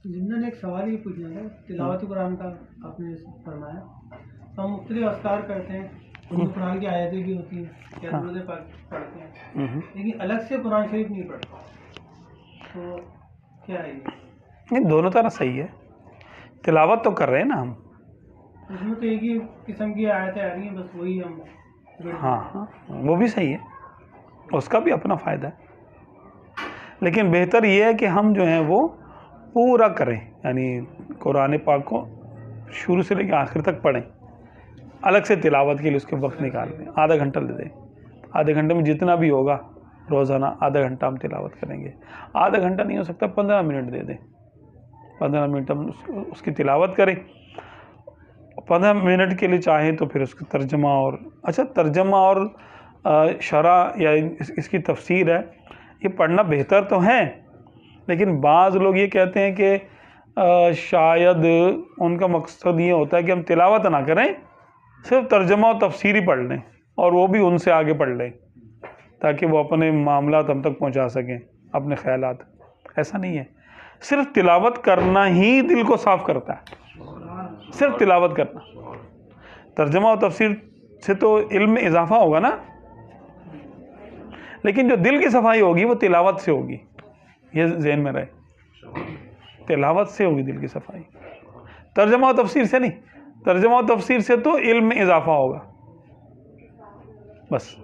ضمن ایک سوال یہ پوچھنا تھا، تلاوت قرآن کا آپ نے فرمایا، ہم مختلف اذکار کرتے ہیں، ان میں قرآن کی آیتیں بھی ہوتی ہیں یا درود پاک پڑھتے ہیں، لیکن الگ سے قرآن شریف نہیں پڑھتے، تو کیا ہے یہ دونوں طرح صحیح ہے، تلاوت تو کر رہے ہیں نا ہم، اس میں تو ایک ہی قسم کی آیتیں آ رہی ہیں، بس وہی ہم ہاں وہ بھی صحیح ہے، اس کا بھی اپنا فائدہ ہے، لیکن بہتر یہ ہے کہ ہم جو ہیں وہ پورا کریں، یعنی قرآن پاک کو شروع سے لے کے آخر تک پڑھیں، الگ سے تلاوت کے لیے اس کے وقت نکال دیں، آدھا گھنٹہ دے دیں، آدھے گھنٹے میں جتنا بھی ہوگا روزانہ آدھا گھنٹہ ہم تلاوت کریں گے، آدھا گھنٹہ نہیں ہو سکتا 15 منٹ دے دیں، 15 منٹ ہم اس کی تلاوت کریں، 15 منٹ کے لیے چاہیں تو پھر اس کا ترجمہ اور ترجمہ اور شرح یا اس کی تفسیر ہے، یہ پڑھنا بہتر تو ہے، لیکن بعض لوگ یہ کہتے ہیں کہ شاید ان کا مقصد یہ ہوتا ہے کہ ہم تلاوت نہ کریں، صرف ترجمہ اور تفسیر ہی پڑھ لیں، اور وہ بھی ان سے آگے پڑھ لیں تاکہ وہ اپنے معاملات ہم تک پہنچا سکیں، اپنے خیالات۔ ایسا نہیں ہے، صرف تلاوت کرنا ہی دل کو صاف کرتا ہے، صرف تلاوت کرنا، ترجمہ اور تفسیر سے تو علم میں اضافہ ہوگا نا، لیکن جو دل کی صفائی ہوگی وہ تلاوت سے ہوگی، یہ ذہن میں رہے، تلاوت سے ہوگی دل کی صفائی، ترجمہ و تفسیر سے نہیں، ترجمہ و تفسیر سے تو علم میں اضافہ ہوگا بس۔